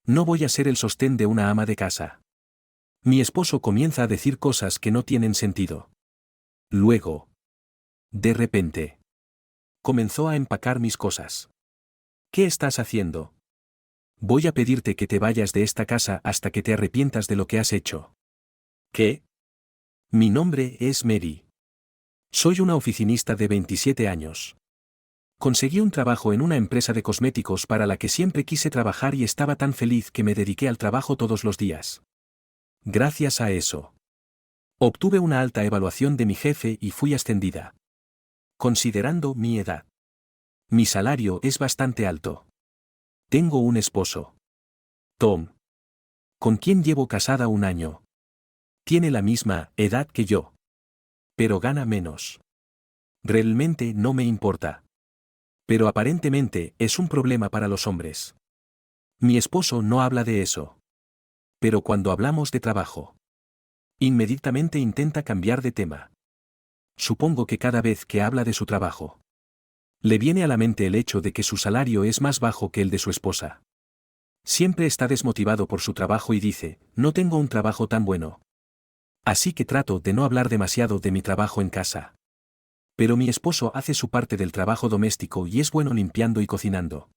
No voy a ser el sostén de una ama de casa. Mi esposo comienza a decir cosas que no tienen sentido. Luego, de repente, comenzó a empacar mis cosas. ¿Qué estás haciendo? Voy a pedirte que te vayas de esta casa hasta que te arrepientas de lo que has hecho. ¿Qué? Mi nombre es Mary. Soy una oficinista de 27 años. Conseguí un trabajo en una empresa de cosméticos para la que siempre quise trabajar y estaba tan feliz que me dediqué al trabajo todos los días. Gracias a eso, obtuve una alta evaluación de mi jefe y fui ascendida. Considerando mi edad, mi salario es bastante alto. Tengo un esposo, Tom, con quien llevo casada un año. Tiene la misma edad que yo, pero gana menos. Realmente no me importa. Pero aparentemente es un problema para los hombres. Mi esposo no habla de eso. Pero cuando hablamos de trabajo, inmediatamente intenta cambiar de tema. Supongo que cada vez que habla de su trabajo, le viene a la mente el hecho de que su salario es más bajo que el de su esposa. Siempre está desmotivado por su trabajo y dice, no tengo un trabajo tan bueno. Así que trato de no hablar demasiado de mi trabajo en casa. Pero mi esposo hace su parte del trabajo doméstico y es bueno limpiando y cocinando.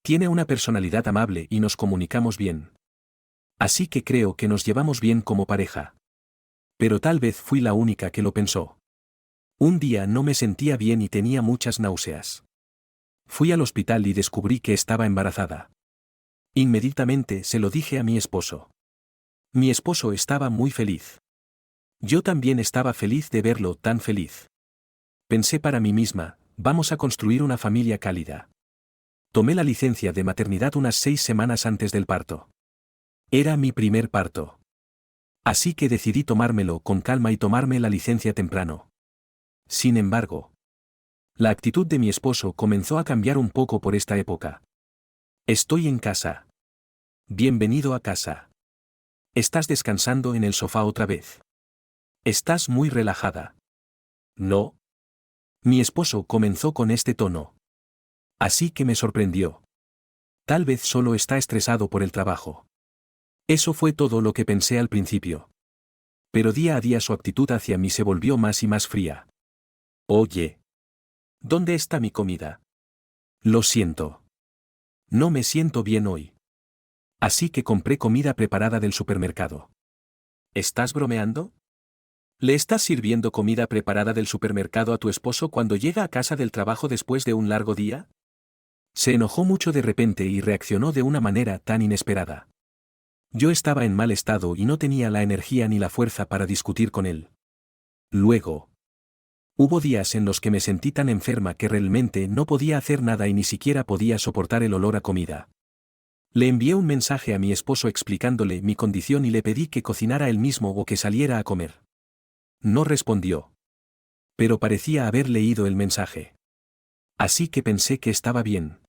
Tiene una personalidad amable y nos comunicamos bien. Así que creo que nos llevamos bien como pareja. Pero tal vez fui la única que lo pensó. Un día no me sentía bien y tenía muchas náuseas. Fui al hospital y descubrí que estaba embarazada. Inmediatamente se lo dije a mi esposo. Mi esposo estaba muy feliz. Yo también estaba feliz de verlo tan feliz. Pensé para mí misma, vamos a construir una familia cálida. Tomé la licencia de maternidad unas 6 semanas antes del parto. Era mi primer parto. Así que decidí tomármelo con calma y tomarme la licencia temprano. Sin embargo, la actitud de mi esposo comenzó a cambiar un poco por esta época. Estoy en casa. Bienvenido a casa. ¿Estás descansando en el sofá otra vez? ¿Estás muy relajada? No. Mi esposo comenzó con este tono. Así que me sorprendió. Tal vez solo está estresado por el trabajo. Eso fue todo lo que pensé al principio. Pero día a día su actitud hacia mí se volvió más y más fría. Oye. ¿Dónde está mi comida? Lo siento. No me siento bien hoy. Así que compré comida preparada del supermercado. ¿Estás bromeando? ¿Le estás sirviendo comida preparada del supermercado a tu esposo cuando llega a casa del trabajo después de un largo día? Se enojó mucho de repente y reaccionó de una manera tan inesperada. Yo estaba en mal estado y no tenía la energía ni la fuerza para discutir con él. Luego, hubo días en los que me sentí tan enferma que realmente no podía hacer nada y ni siquiera podía soportar el olor a comida. Le envié un mensaje a mi esposo explicándole mi condición y le pedí que cocinara él mismo o que saliera a comer. No respondió. Pero parecía haber leído el mensaje. Así que pensé que estaba bien.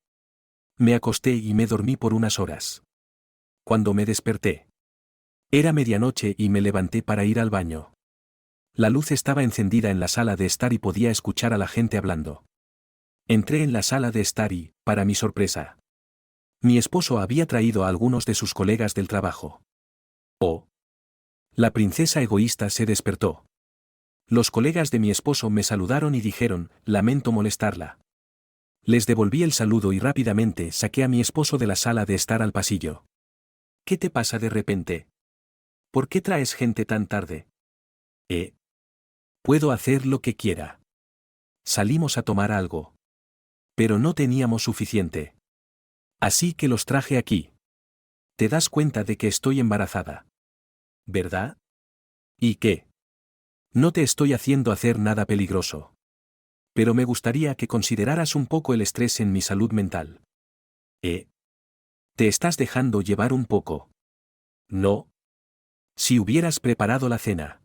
Me acosté y me dormí por unas horas. Cuando me desperté, era medianoche y me levanté para ir al baño. La luz estaba encendida en la sala de estar y podía escuchar a la gente hablando. Entré en la sala de estar y, para mi sorpresa, mi esposo había traído a algunos de sus colegas del trabajo. Oh. La princesa egoísta se despertó. Los colegas de mi esposo me saludaron y dijeron, lamento molestarla. Les devolví el saludo y rápidamente saqué a mi esposo de la sala de estar al pasillo. ¿Qué te pasa de repente? ¿Por qué traes gente tan tarde? Puedo hacer lo que quiera. Salimos a tomar algo. Pero no teníamos suficiente. Así que los traje aquí. Te das cuenta de que estoy embarazada, ¿verdad? ¿Y qué? No te estoy haciendo hacer nada peligroso. Pero me gustaría que consideraras un poco el estrés en mi salud mental. Te estás dejando llevar un poco. No. Si hubieras preparado la cena,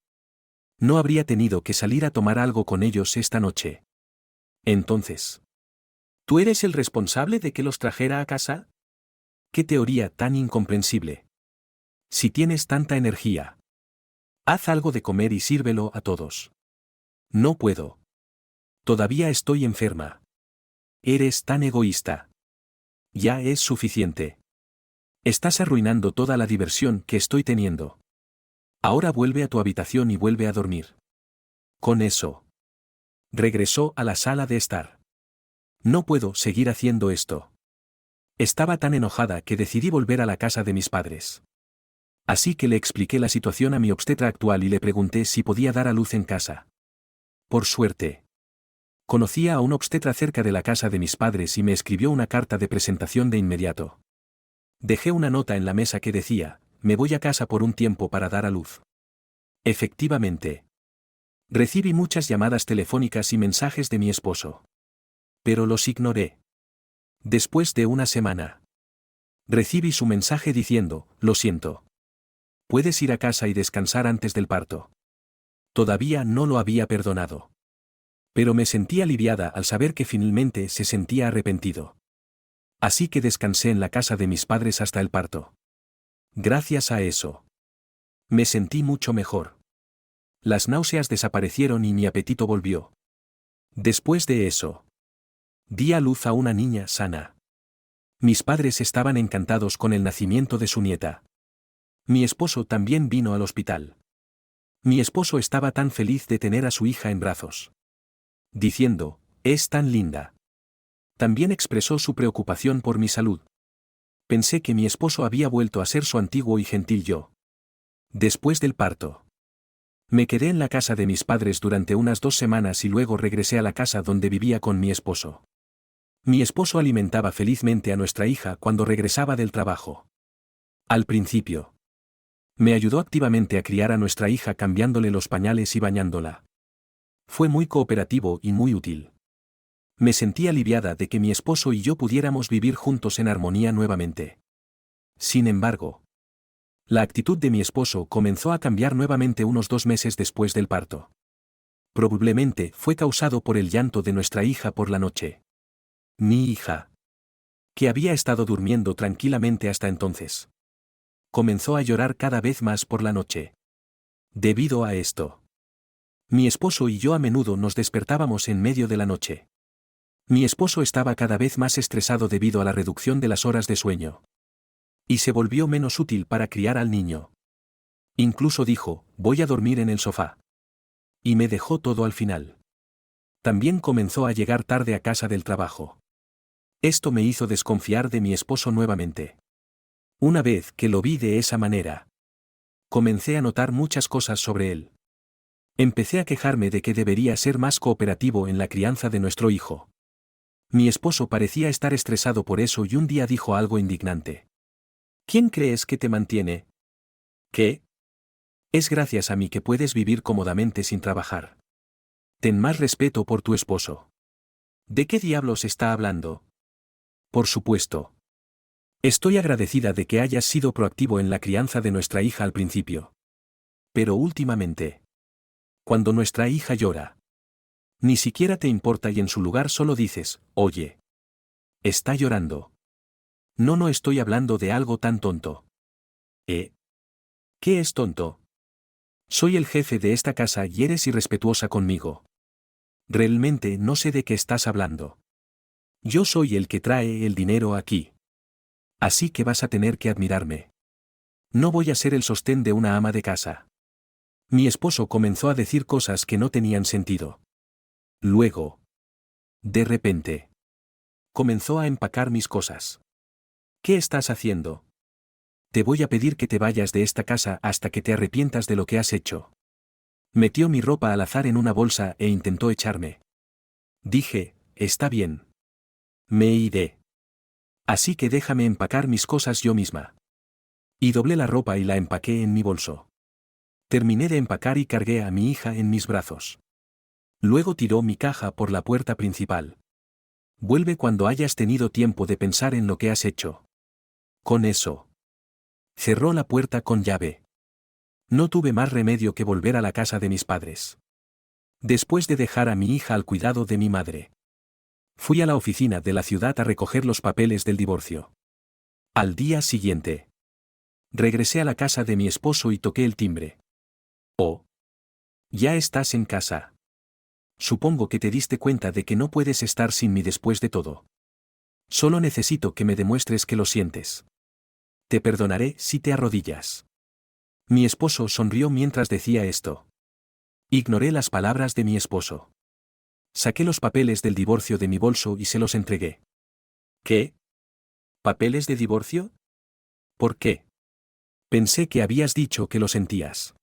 no habría tenido que salir a tomar algo con ellos esta noche. Entonces, ¿tú eres el responsable de que los trajera a casa? ¿Qué teoría tan incomprensible? Si tienes tanta energía, haz algo de comer y sírvelo a todos. No puedo. Todavía estoy enferma. Eres tan egoísta. Ya es suficiente. Estás arruinando toda la diversión que estoy teniendo. Ahora vuelve a tu habitación y vuelve a dormir. Con eso. Regresó a la sala de estar. No puedo seguir haciendo esto. Estaba tan enojada que decidí volver a la casa de mis padres. Así que le expliqué la situación a mi obstetra actual y le pregunté si podía dar a luz en casa. Por suerte. Conocía a un obstetra cerca de la casa de mis padres y me escribió una carta de presentación de inmediato. Dejé una nota en la mesa que decía, me voy a casa por un tiempo para dar a luz. Efectivamente. Recibí muchas llamadas telefónicas y mensajes de mi esposo. Pero los ignoré. Después de una semana. Recibí su mensaje diciendo, lo siento. Puedes ir a casa y descansar antes del parto. Todavía no lo había perdonado. Pero me sentí aliviada al saber que finalmente se sentía arrepentido. Así que descansé en la casa de mis padres hasta el parto. Gracias a eso. Me sentí mucho mejor. Las náuseas desaparecieron y mi apetito volvió. Después de eso. Di a luz a una niña sana. Mis padres estaban encantados con el nacimiento de su nieta. Mi esposo también vino al hospital. Mi esposo estaba tan feliz de tener a su hija en brazos. Diciendo, es tan linda. También expresó su preocupación por mi salud. Pensé que mi esposo había vuelto a ser su antiguo y gentil yo. Después del parto. Me quedé en la casa de mis padres durante unas 2 semanas y luego regresé a la casa donde vivía con mi esposo. Mi esposo alimentaba felizmente a nuestra hija cuando regresaba del trabajo. Al principio. Me ayudó activamente a criar a nuestra hija cambiándole los pañales y bañándola. Fue muy cooperativo y muy útil. Me sentí aliviada de que mi esposo y yo pudiéramos vivir juntos en armonía nuevamente. Sin embargo, la actitud de mi esposo comenzó a cambiar nuevamente unos 2 meses después del parto. Probablemente fue causado por el llanto de nuestra hija por la noche. Mi hija, que había estado durmiendo tranquilamente hasta entonces, comenzó a llorar cada vez más por la noche. Debido a esto, mi esposo y yo a menudo nos despertábamos en medio de la noche. Mi esposo estaba cada vez más estresado debido a la reducción de las horas de sueño. Y se volvió menos útil para criar al niño. Incluso dijo, voy a dormir en el sofá. Y me dejó todo al final. También comenzó a llegar tarde a casa del trabajo. Esto me hizo desconfiar de mi esposo nuevamente. Una vez que lo vi de esa manera, comencé a notar muchas cosas sobre él. Empecé a quejarme de que debería ser más cooperativo en la crianza de nuestro hijo. Mi esposo parecía estar estresado por eso y un día dijo algo indignante. ¿Quién crees que te mantiene? ¿Qué? Es gracias a mí que puedes vivir cómodamente sin trabajar. Ten más respeto por tu esposo. ¿De qué diablos está hablando? Por supuesto. Estoy agradecida de que hayas sido proactivo en la crianza de nuestra hija al principio. Pero últimamente, cuando nuestra hija llora, ni siquiera te importa y en su lugar solo dices, oye, está llorando. No estoy hablando de algo tan tonto. ¿Qué es tonto? Soy el jefe de esta casa y eres irrespetuosa conmigo. Realmente no sé de qué estás hablando. Yo soy el que trae el dinero aquí. Así que vas a tener que admirarme. No voy a ser el sostén de una ama de casa. Mi esposo comenzó a decir cosas que no tenían sentido. Luego, de repente, comenzó a empacar mis cosas. ¿Qué estás haciendo? Te voy a pedir que te vayas de esta casa hasta que te arrepientas de lo que has hecho. Metió mi ropa al azar en una bolsa e intentó echarme. Dije, está bien. Me iré. Así que déjame empacar mis cosas yo misma. Y doblé la ropa y la empaqué en mi bolso. Terminé de empacar y cargué a mi hija en mis brazos. Luego tiró mi caja por la puerta principal. Vuelve cuando hayas tenido tiempo de pensar en lo que has hecho. Con eso. Cerró la puerta con llave. No tuve más remedio que volver a la casa de mis padres. Después de dejar a mi hija al cuidado de mi madre, fui a la oficina de la ciudad a recoger los papeles del divorcio. Al día siguiente, regresé a la casa de mi esposo y toqué el timbre. Oh. Ya estás en casa. Supongo que te diste cuenta de que no puedes estar sin mí después de todo. Solo necesito que me demuestres que lo sientes. Te perdonaré si te arrodillas. Mi esposo sonrió mientras decía esto. Ignoré las palabras de mi esposo. Saqué los papeles del divorcio de mi bolso y se los entregué. ¿Qué? ¿Papeles de divorcio? ¿Por qué? Pensé que habías dicho que lo sentías.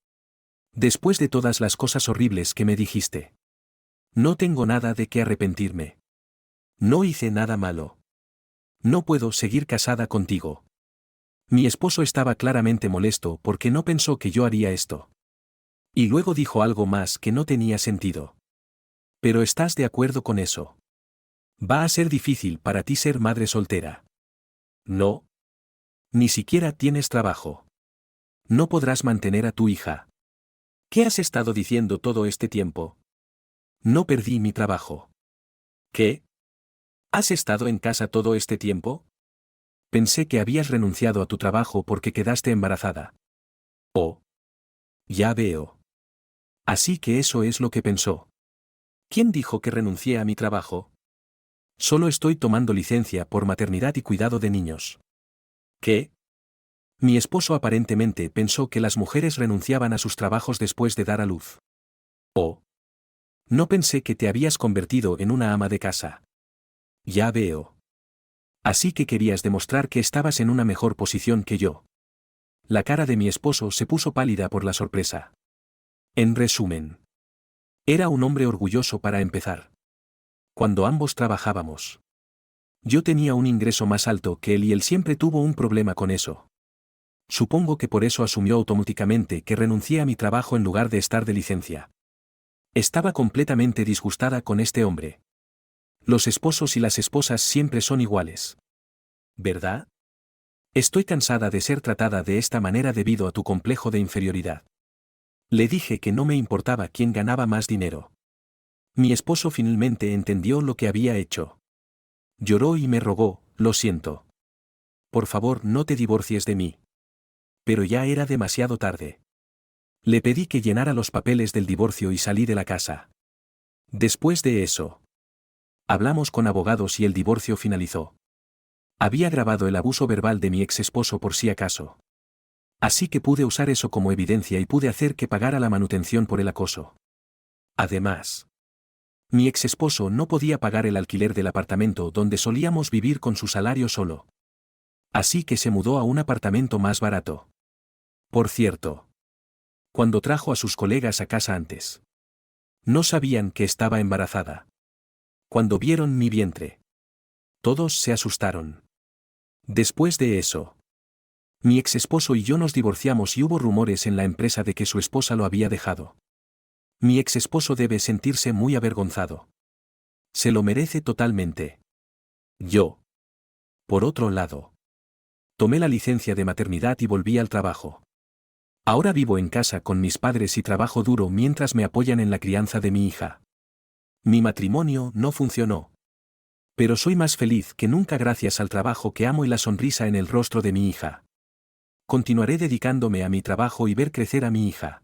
Después de todas las cosas horribles que me dijiste. No tengo nada de qué arrepentirme. No hice nada malo. No puedo seguir casada contigo. Mi esposo estaba claramente molesto porque no pensó que yo haría esto. Y luego dijo algo más que no tenía sentido. Pero ¿estás de acuerdo con eso? Va a ser difícil para ti ser madre soltera. No. Ni siquiera tienes trabajo. No podrás mantener a tu hija. ¿Qué has estado diciendo todo este tiempo? No perdí mi trabajo. ¿Qué? ¿Has estado en casa todo este tiempo? Pensé que habías renunciado a tu trabajo porque quedaste embarazada. Oh. Ya veo. Así que eso es lo que pensó. ¿Quién dijo que renuncié a mi trabajo? Solo estoy tomando licencia por maternidad y cuidado de niños. ¿Qué? Mi esposo aparentemente pensó que las mujeres renunciaban a sus trabajos después de dar a luz. Oh. No pensé que te habías convertido en una ama de casa. Ya veo. Así que querías demostrar que estabas en una mejor posición que yo. La cara de mi esposo se puso pálida por la sorpresa. En resumen. Era un hombre orgulloso para empezar. Cuando ambos trabajábamos. Yo tenía un ingreso más alto que él y él siempre tuvo un problema con eso. Supongo que por eso asumió automáticamente que renuncié a mi trabajo en lugar de estar de licencia. Estaba completamente disgustada con este hombre. Los esposos y las esposas siempre son iguales. ¿Verdad? Estoy cansada de ser tratada de esta manera debido a tu complejo de inferioridad. Le dije que no me importaba quién ganaba más dinero. Mi esposo finalmente entendió lo que había hecho. Lloró y me rogó, lo siento. Por favor, no te divorcies de mí. Pero ya era demasiado tarde. Le pedí que llenara los papeles del divorcio y salí de la casa. Después de eso, hablamos con abogados y el divorcio finalizó. Había grabado el abuso verbal de mi ex esposo por si acaso. Así que pude usar eso como evidencia y pude hacer que pagara la manutención por el acoso. Además, mi ex esposo no podía pagar el alquiler del apartamento donde solíamos vivir con su salario solo. Así que se mudó a un apartamento más barato. Por cierto, cuando trajo a sus colegas a casa antes, no sabían que estaba embarazada. Cuando vieron mi vientre, todos se asustaron. Después de eso, mi ex esposo y yo nos divorciamos y hubo rumores en la empresa de que su esposa lo había dejado. Mi ex esposo debe sentirse muy avergonzado. Se lo merece totalmente. Yo, por otro lado, tomé la licencia de maternidad y volví al trabajo. Ahora vivo en casa con mis padres y trabajo duro mientras me apoyan en la crianza de mi hija. Mi matrimonio no funcionó. Pero soy más feliz que nunca gracias al trabajo que amo y la sonrisa en el rostro de mi hija. Continuaré dedicándome a mi trabajo y ver crecer a mi hija.